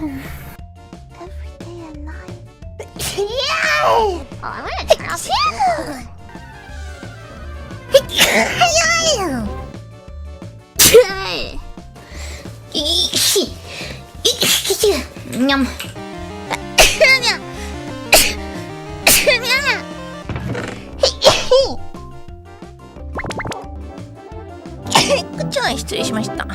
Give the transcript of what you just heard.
Every day and night. 아, 왜 잘하세요? 냠. 그쵸? 失礼しました。